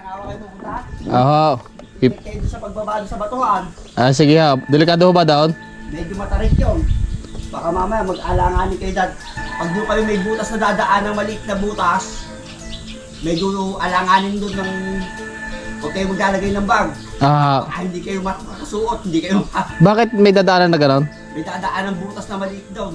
Karangawa kayo pupunta? Oo. Kayo sa pagbaba sa batuhan. Sige ha. Delikado ho ba doon? Medyo matarik yun. Baka mamaya mag-alanganin kayo dad. Pag doon kayo may butas na dadaan ng maliit na butas, medyo alanganin doon ng... Huwag kayo maglalagay ng bag. Hindi kayo makakasuot, hindi kayo Bakit may dadaanan na gano'n? may dadaan ng butas na maliit doon.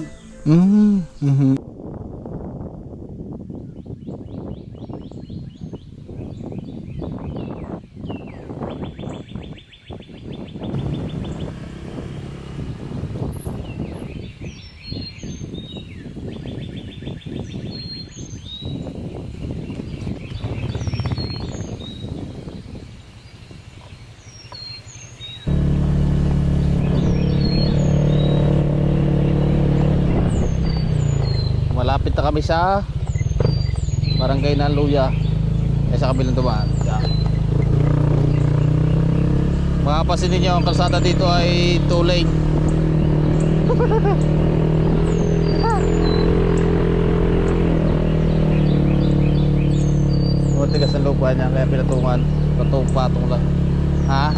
Malapit na kami sa Barangay ng Luya. Sa kabilang dumaan. Makapasin ninyo ang kalsada dito ay 2 lane. Tigas ang lupa niya kaya pinatungan. Patong lang. Ha?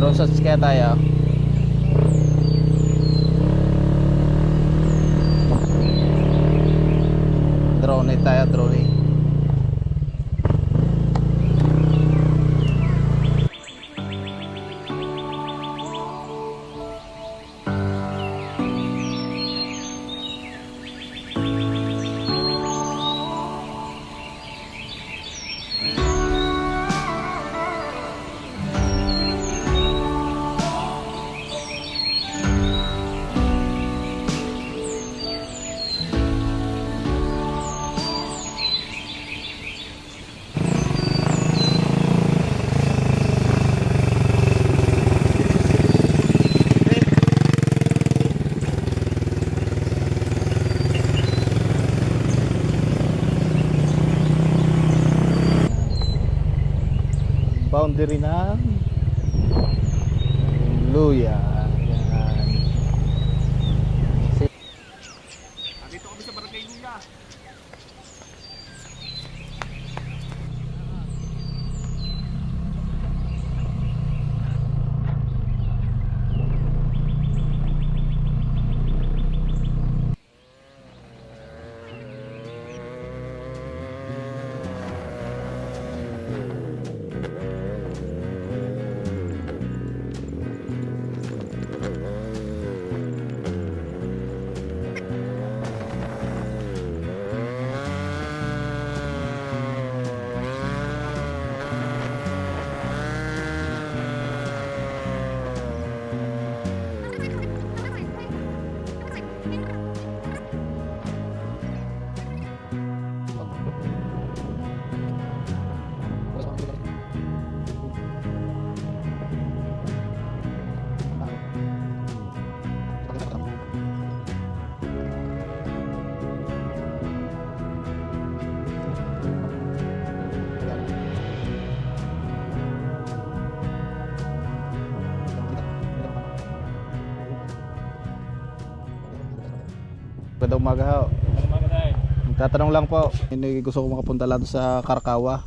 Rosas kaya tayo. Drone tayo, drone. Boundary ng Luya. Yan. Dito kami sa Barangay Luya. Magandang umaga ho. Tatanong lang po, hindi gusto ko makapunta lang sa Karakawa.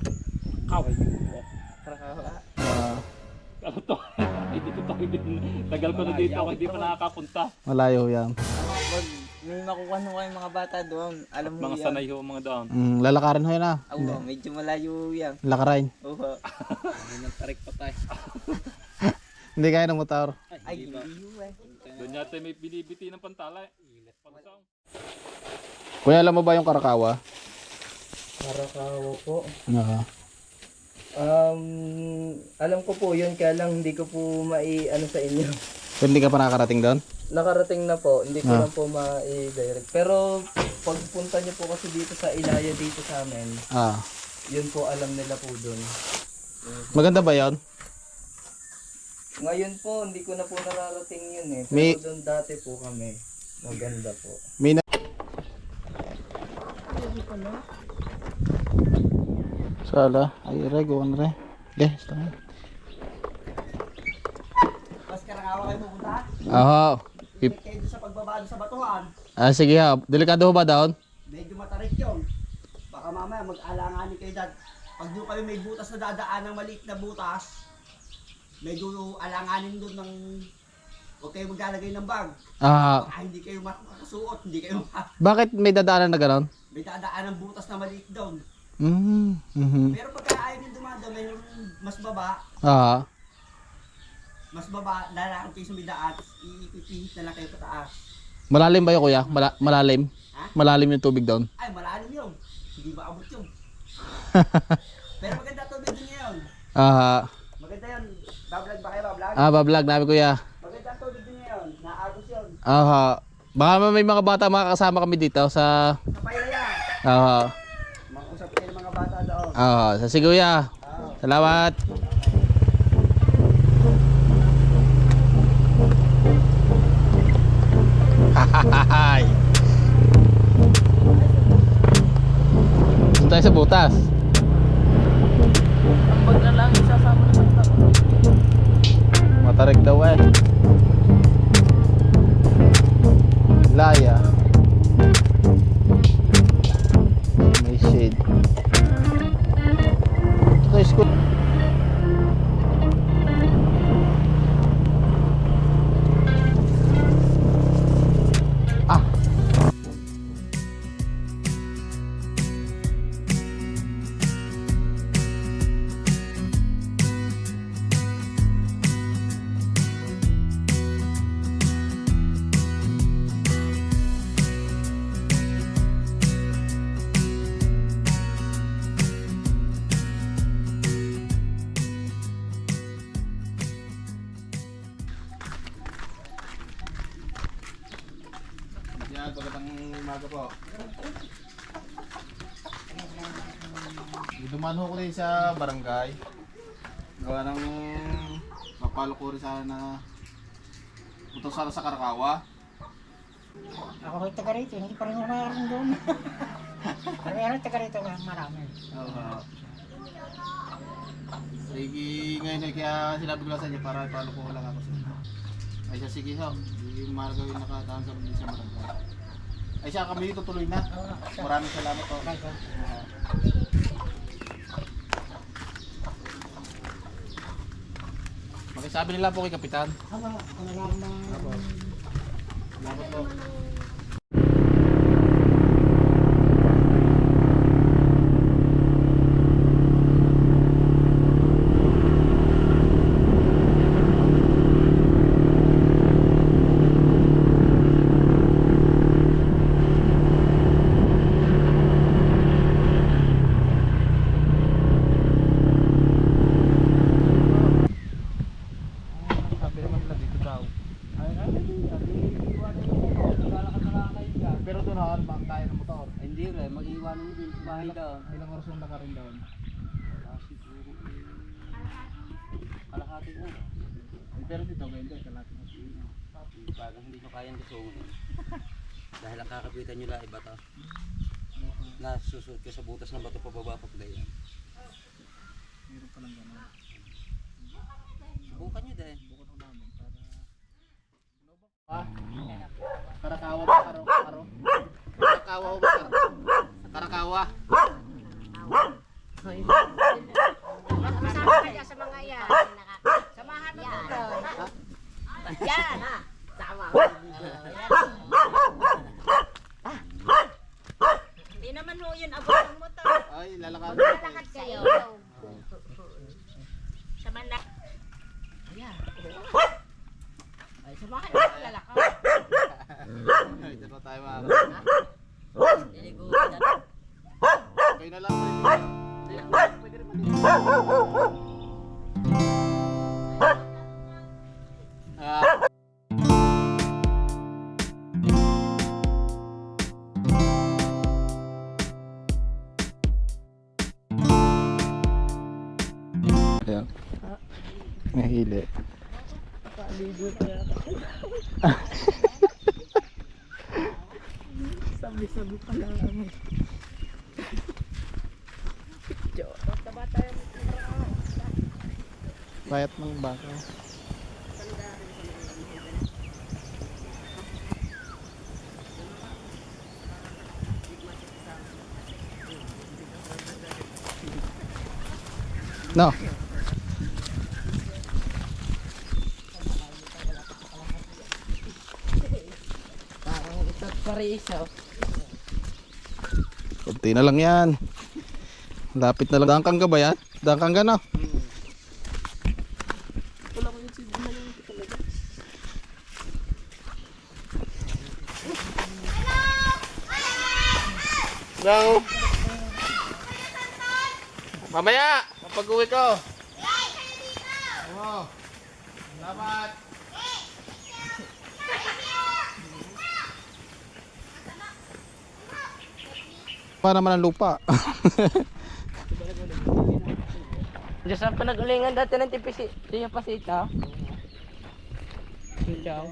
Ano to? Hindi ko tagal ko na dito ako hindi pa nakakapunta. Malayo yan. May makukuha nung kayong mga bata doon. Alam mo Mga yan. sanay ho mga doon. Lalakarin ho yan Oo, medyo malayo yan. Lakarain. Oo. Hindi nang tarik pa tayo. Hindi kaya ng motor. Ay, hindi yun eh. Doon yata may binibiti ng pantala. Pagsang. Kuya, alam mo ba yung Karakawa? Karakawa po. Oo. Alam ko po yun, kaya lang hindi ko po mai-ano sa inyo. Pero hindi ka pa nakakarating doon? Nakarating na po, hindi ko lang po mai-direct. Pero pagpunta nyo po kasi dito sa Ilaya dito sa amin, yun po alam nila po doon. Maganda ba yon? Ngayon po, hindi ko na po nararating yun eh. Pero May- doon dati po kami. Maganda po. May na... Sala, ay rego ano re. Stop. Mas Karangawa kayo pupunta? Kayo sa pagbaba sa batuhan. Sige ha. Delikado ho ba doon? Medyo matarik yun. Baka baka mamaya mag-alanganin kayo dad. Pag doon kayo may butas na dadaan ng maliit na butas, medyo alanganin doon ng huwag kayo maglalagay ng bag. Hindi kayo makakasuot, hindi kayo Bakit may dadaanan na gano'n? may dadaan ng butas na maliit doon. Pero pagka ayaw din dumadaan, may mas baba, lalakad kayo sa may daan, ipipihit na lang kayo pataas. Malalim ba yun kuya? Malalim? Ha? Malalim yung tubig doon? Ay, malalim yun. Hindi maabot yun. Pero maganda tubig din ngayon. Maganda yun. Bablog ba kayo, bablog? Bablog namin kuya. Maganda tubig din ngayon. Naagos yun. Baka may mga bata makakasama kami dito sa... Sa Pailaya. Mag-usap kayo ng mga bata doon. Sa sige kuya. Salamat. Hahahay. Doon tayo sa butas. Ambag na lang isasama naman ako. Matarik daw eh. Laya. May shade. Ito tayo school. Magandang umaga po. Dumaan ho ko rin sa barangay. Gawa ng mapalo ko rin sana na punta sana sa Karakawa. Ako rin taga rito, hindi pa rin ako mayroon doon. Pero meron taga rito, marami. Sige, ngayon kaya sinabi ko lang sa inyo para ipalo ko lang ako sa inyo. Ay siya, sige ho. Hindi maragaw yung nakataan sa mga sa barangay. Ay siya, kami dito tuloy na. Maraming salamat po. Makisabi nila po kay Kapitan. Salamat po. Salamat po. Sabi naman nila dito daw. Pero doon ha, bang tayo ng motor. Hindi rin, mag-iwanan mo din sa bahay daw. Ilang oras nung naka rin doon. Siguro kalahati na. Pero dito, ganyan doon, kalahati na. Parang hindi nyo kayang lusungan. Dahil ang kakapitan nyo lang iba to. Nasusuot ka sa butas ng bato pababa pagdayan. Meron pa lang gano'n. Subukan nyo dahil. Bukod ko namin para... Karakawa ba? Karo? Karakawa ba? Karakawa? Kasama ka dyan sa mga yan. Samahan mo doon. Yan. Tama. Hindi naman ho yun abot ng motor. Ay, lalakad. Lalakad kayo. Sa banda. Ayan. Ay, samahan mo lalakad. Ito na tayo mga. Liligo na. Kayo na lang. Pwede rin maligo. Ayan. Nahili. Sabi-sabi pala. Bayat ng baka. No. Parang isa't parisa. Kunti na lang yan. Lapit na lang. Dangkang ka ba yan? Dangkang ka na. No. Mamaya, kapag uwi ko. Oo. Salamat. Pa naman ang lupa. Diyos ang pinag-ulingan dati ng tipisi. Siya pasita. Ikaw.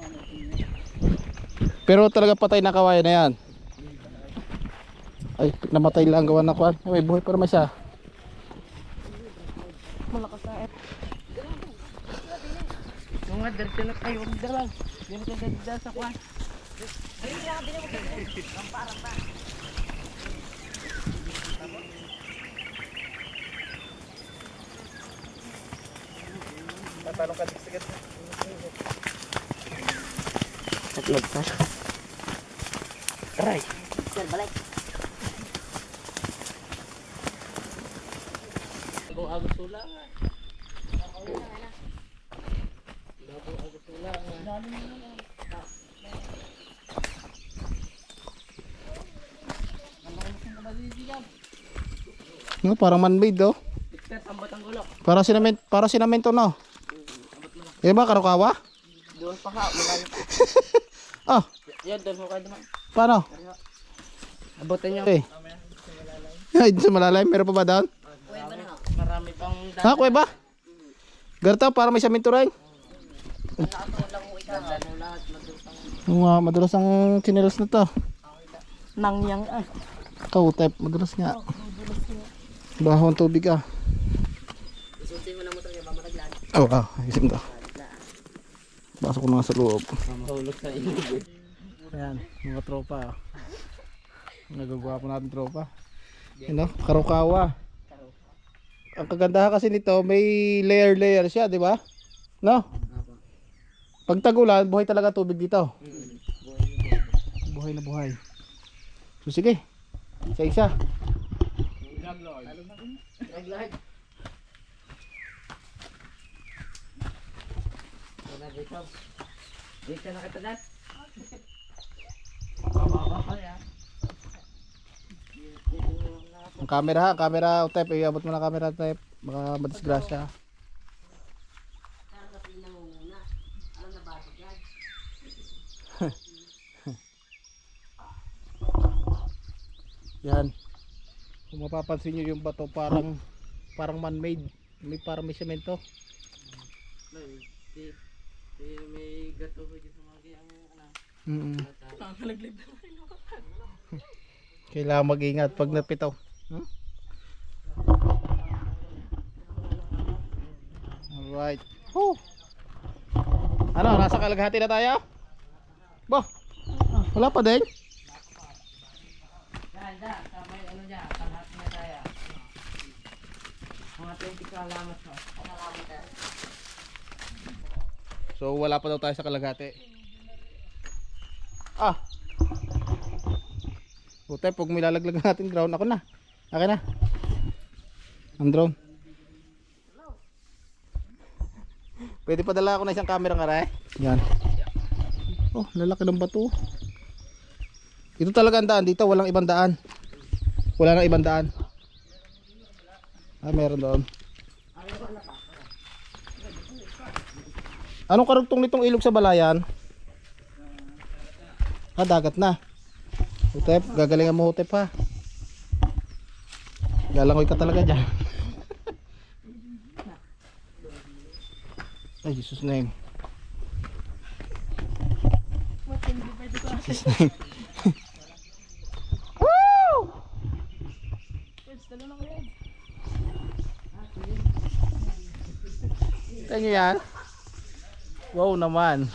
Pero talaga patay na kawayan na yan. Ay, namatay lang gawa na kwan. May buhay pa naman siya. Malakas na eh. Mga darte na kayo. Huwag dalang. Hindi na kayo dada sa kwan. Tatlog pa. Aray. Sir, balik. Bagong agos ulangan. Bagong agos ulangan. No, parang man-made oh. Tiktet ang batang gulok. Para sinamento no. Eh ba karukawa? Doon pa ka. Malayo pa. Ah, Yan, doon mo kayo naman. paano? Abutin niyo. Eh. Ay, sa malalim meron pa ba doon? Marami pang Ha, kuweba? Garta para may samento rin. Madulas ang chinelas na to. nangyang ah. Kautep, madulas nga. Baho ang tubig ah. Isuntin mo na motor niya, mamataglan. Oh, isim to. Pasok ko na nga sa loob. Mahulog sa ilog. Ayan, mga tropa. Nagagawa po natin tropa. Ano, karukawa. Ang kagandahan kasi nito, may layer siya, di ba? No? Pag tagulan, buhay talaga tubig dito. Buhay na buhay. So sige, isa-isa. Dito na kita dad. Ang camera type, iabot mo na camera type. Baka madisgrasya. Yan. Kung mapapansin nyo yung bato parang man-made. Parang may semento. May gato ko dito mga ano. Kailangan mag-ingat pag napitaw. Alright. Woo! Ano, nasa kalahati na tayo? Bo, wala pa din? Dada, kamay ano niya, kalahati na tayo. Mga 20 kalamat mo. So wala pa daw tayo sa kalahati. Ah. Puta, pag milalaglag natin ground, ako na. Akin na. Ang drone. Pwede pa dala ako na isang camera nga rin. Yan. Oh, lalaki ng bato. Ito talaga ang daan. Dito walang ibang daan. Wala nang ibang daan. Ah, meron doon. Anong karugtong nitong ilog sa Balayan? Ah, dagat na. Hutep, gagalingan mo Hutep ha. Galangoy ka talaga dyan. Ay, Jesus name. Jesus name. Woo! Tignan nyo yan. Wow naman.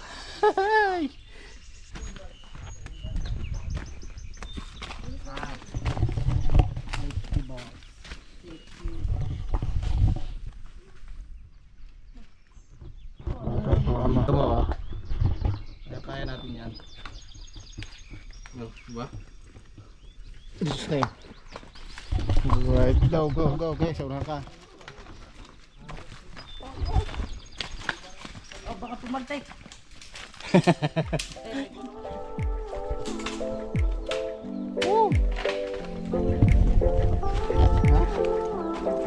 Diba? Diyos na yun. Right, go, go, go, guys. Saunahan ka. Oh, baka pumaltek.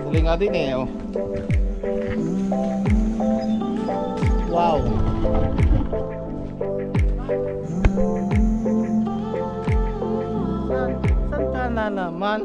Dali nga din eh, oh. Wow. Saan ka na naman?